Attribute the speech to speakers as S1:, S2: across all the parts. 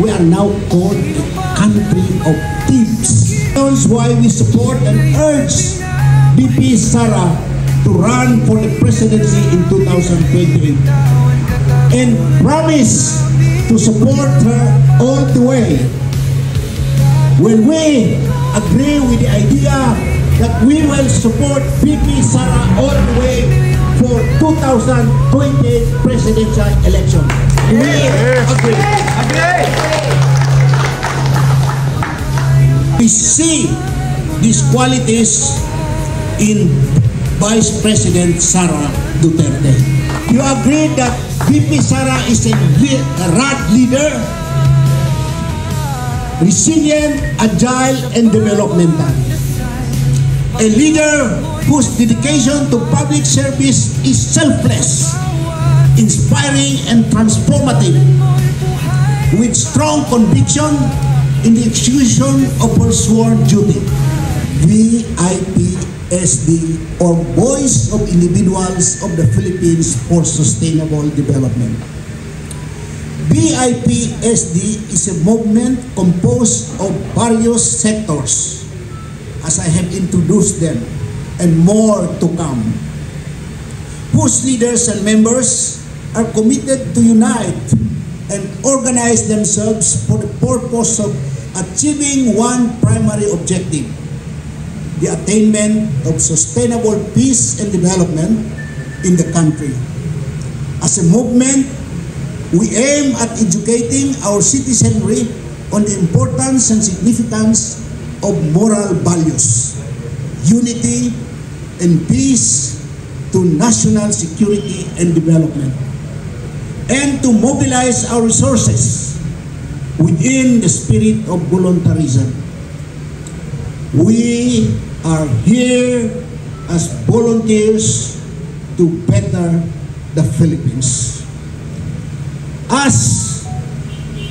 S1: We are now called a country of thieves. That's why we support and urge VP Sara to run for the presidency in 2028 and promise to support her all the way. When we agree with the idea that we will support VP Sara all the way for 2028 presidential election. We agree. We see these qualities in Vice President Sara Duterte. You agree that VP Sara is a rad leader, resilient, agile, and developmental. A leader whose dedication to public service is selfless, inspiring, and transformative, with strong conviction in the execution of her sworn duty. VIPSD, or Voice of Individuals of the Philippines for Sustainable Development. VIPSD is a movement composed of various sectors, as I have introduced them, and more to come, whose leaders and members are committed to unite and organize themselves for the purpose of achieving one primary objective: the attainment of sustainable peace and development in the country. As a movement, we aim at educating our citizenry on the importance and significance of moral values, unity, and peace to national security and development, and to mobilize our resources within the spirit of voluntarism. We are here as volunteers to better the Philippines. As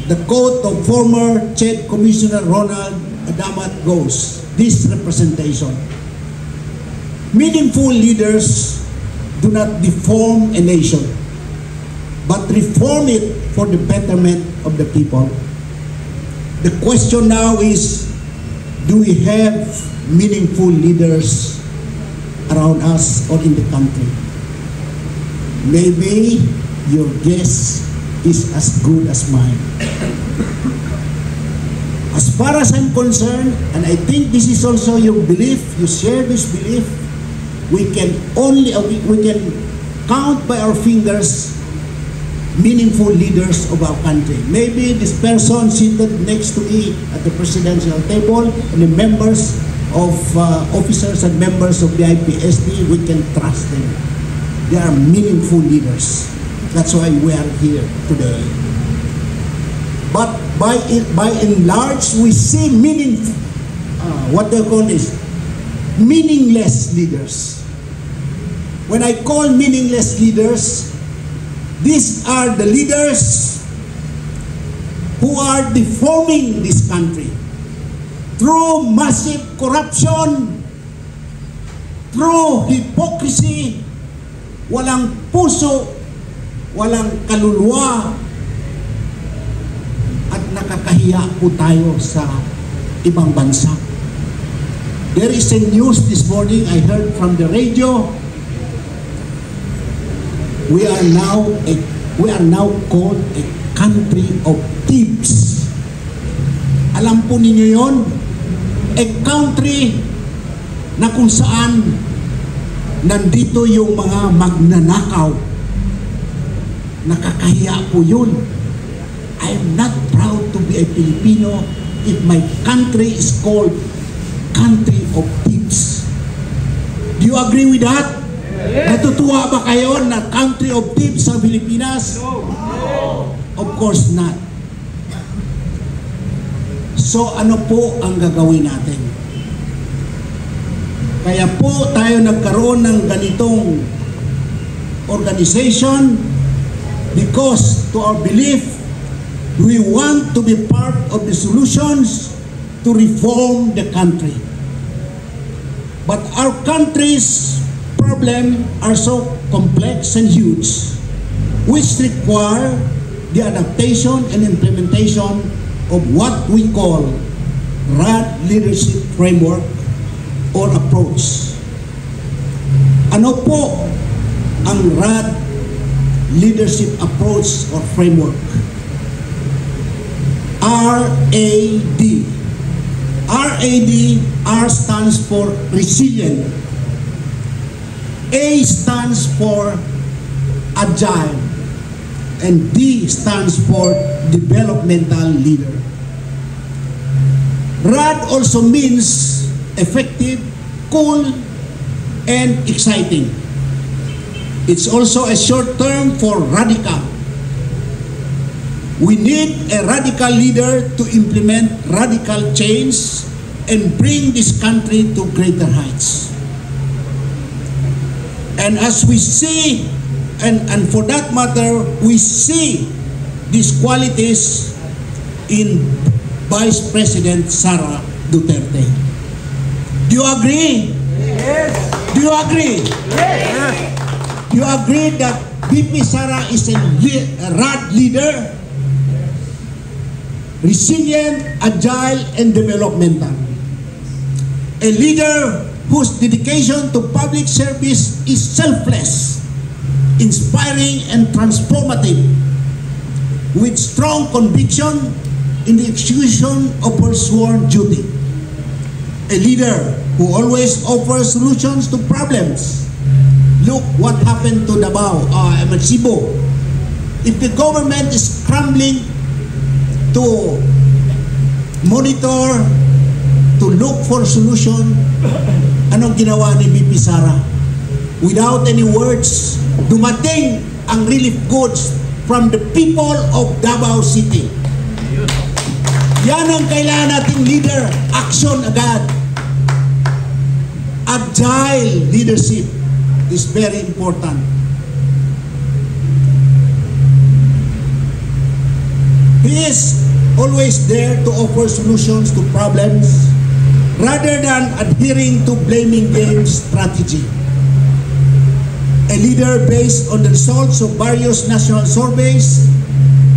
S1: the quote of former CHED Commissioner Ronald Adamat goes, this representation: meaningful leaders do not deform a nation, but reform it for the betterment of the people. The question now is, do we have meaningful leaders around us or in the country? Maybe your guess is as good as mine. As far as I'm concerned, and I think this is also your belief, you share this belief, we can count by our fingers meaningful leaders of our country. Maybe this person seated next to me at the presidential table and the members of officers and members of the VIPSD, we can trust them. They are meaningful leaders. That's why we are here today. But by and large, we see what they call is meaningless leaders. When I call meaningless leaders, these are the leaders who are deforming this country through massive corruption, through hypocrisy, walang puso, walang kaluluwa, at nakakahiya po tayo sa ibang bansa. There is a news this morning I heard from the radio. We are now called a country of thieves. Alam po ninyo yon? A country na kung saan nandito yung mga magnanakaw. Nakakahiya po yun. I am not proud to be a Filipino if my country is called country of thieves. Do you agree with that? Natutuwa ba kayo na country of thieves sa Pilipinas? No. Of course not. So ano po ang gagawin natin? Kaya po tayo nagkaroon ng ganitong organization because to our belief, we want to be part of the solutions to reform the country. But our country's problems are so complex and huge, which require the adaptation and implementation of what we call RAD Leadership Framework or approach. Ano po ang RAD Leadership Approach or Framework? RAD. RAD, R stands for resilient. A stands for agile. And D stands for developmental leader. RAD also means effective, cool, and exciting. It's also a short term for radical. We need a radical leader to implement radical change and bring this country to greater heights. And as we see, and for that matter, we see these qualities in Vice President Sara Duterte. Do you agree?
S2: Yes.
S1: Do you agree?
S2: Yes.
S1: Do you agree that VP Sara is a RAD leader? Resilient, agile, and developmental. A leader whose dedication to public service is selfless, inspiring, and transformative, with strong conviction in the execution of her sworn duty. A leader who always offers solutions to problems. Look what happened to Davao, Cebu. If the government is scrambling to monitor, to look for solution, anong ginawa ni VP Sara? Without any words, dumating ang relief goods from the people of Davao City. Yan ang kailangan nating leader, action agad. Agile leadership is very important. He is always there to offer solutions to problems rather than adhering to blaming game strategy. A leader based on the results of various national surveys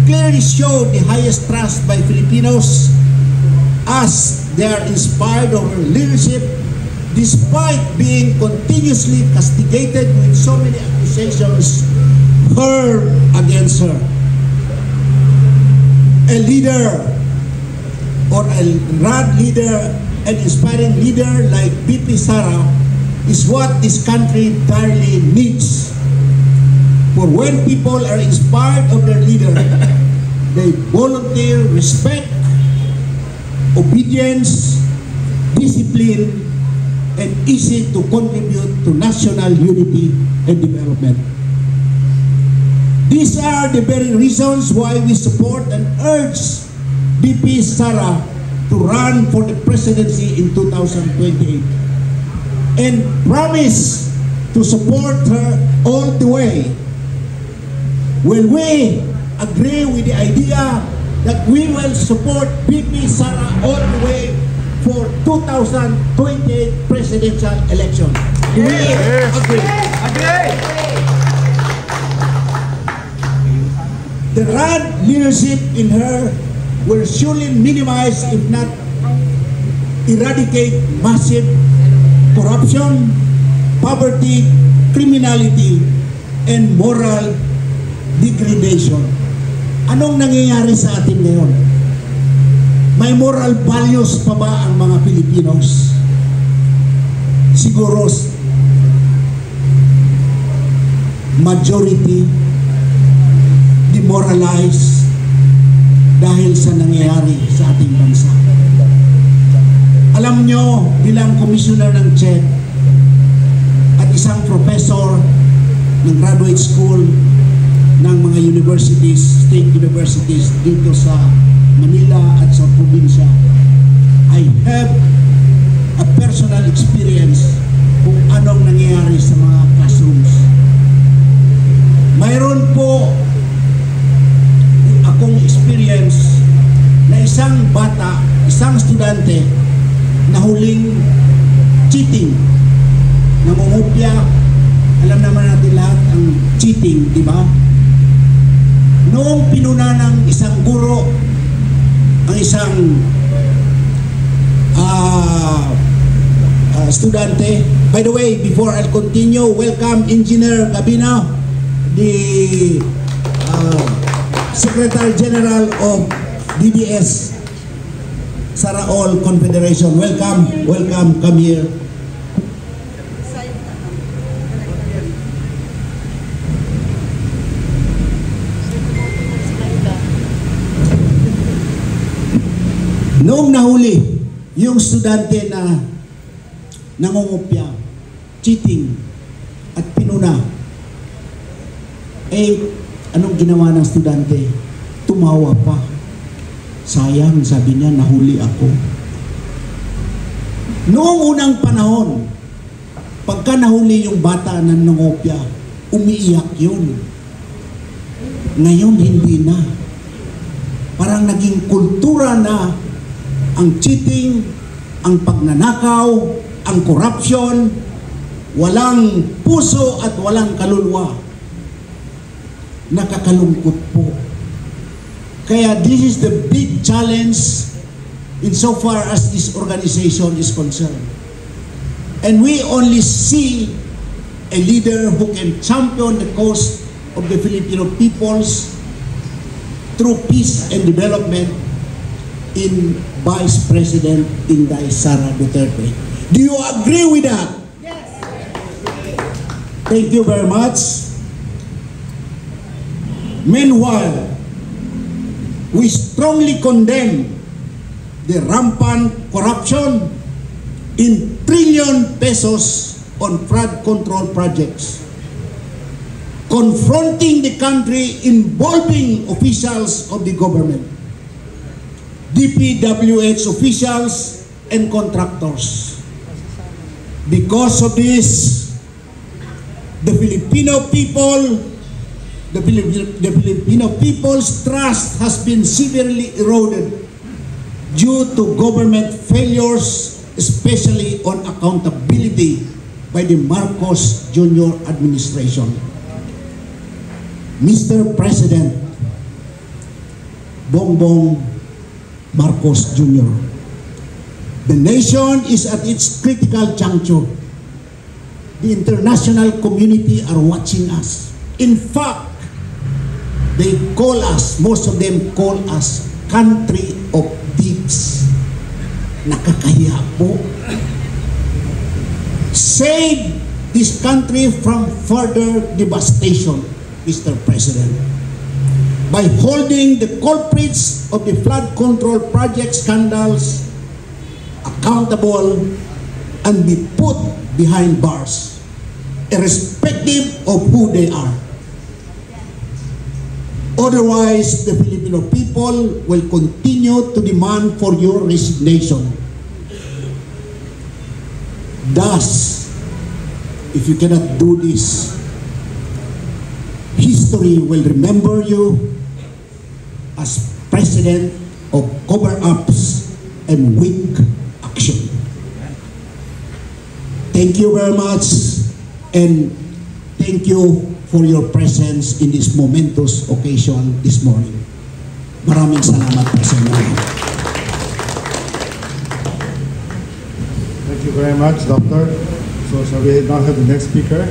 S1: clearly showed the highest trust by Filipinos as they are inspired of her leadership despite being continuously castigated with so many accusations hurled against her. A leader or a RAD leader, an inspiring leader like VP Sara is what this country entirely needs. For when people are inspired of their leader, they volunteer respect, obedience, discipline, and easy to contribute to national unity and development. These are the very reasons why we support and urge VP Sara to run for the presidency in 2028 and promise to support her all the way. When we agree with the idea that we will support VP Sara all the way for 2028 presidential election. Do we agree?
S2: Agree.
S1: The RAD leadership in her will surely minimize, if not eradicate, massive corruption, poverty, criminality, and moral degradation. Anong nangyayari sa atin ngayon? May moral values pa ba ang mga Pilipinos? Siguro majority demoralized dahil sa nangyayari sa ating bansa. Alam nyo, bilang commissioner ng CHED at isang professor ng graduate school ng mga universities, state universities dito sa Manila at sa probinsya, I have a personal experience kung anong nangyayari sa mga classrooms. Mayroon po akong experience na isang bata, isang estudyante na huling cheating, nangungopia. Alam naman natin lahat ang cheating, di ba? Noong pinuna ng isang guro ang isang estudyante. By the way, before I continue, welcome Engineer Gabina, the Secretary General of DBS Saraol Confederation. Welcome, welcome, come here. Noong nahuli yung estudyante na nangungupya, cheating at pinuna, anong ginawa ng estudyante? Tumawa pa. Sayang, sabi niya, nahuli ako. Noong unang panahon, pagka nahuli yung bata na nangungupya, umiiyak yun. Ngayon, hindi na. Parang naging kultura na ang cheating, ang pagnanakaw, ang corruption, walang puso at walang kaluluwa. Nakakalungkot po. Kaya this is the big challenge insofar as this organization is concerned. And we only see a leader who can champion the cause of the Filipino peoples through peace and development in Vice President Inday Sara Duterte. Do you agree with that? Yes. Thank you very much. Meanwhile, we strongly condemn the rampant corruption in trillion pesos on flood control projects, confronting the country involving officials of the government, DPWH officials and contractors. Because of this, the Filipino people's trust has been severely eroded due to government failures, especially on accountability by the Marcos Jr. administration. Mr. President Bongbong Marcos Jr., the nation is at its critical juncture. The international community are watching us. In fact, they call us, most of them call us, country of thieves. Nakakahiya po. Save this country from further devastation, Mr. President, by holding the culprits of the flood control project scandals accountable and be put behind bars, irrespective of who they are. Otherwise, the Filipino people will continue to demand for your resignation. Thus, if you cannot do this, history will remember you as president of cover-ups and weak action. Thank you very much, and thank you for your presence in this momentous occasion this morning. Maraming salamat po sa inyo.
S3: Thank you very much, Doctor. So shall we now have the next speaker?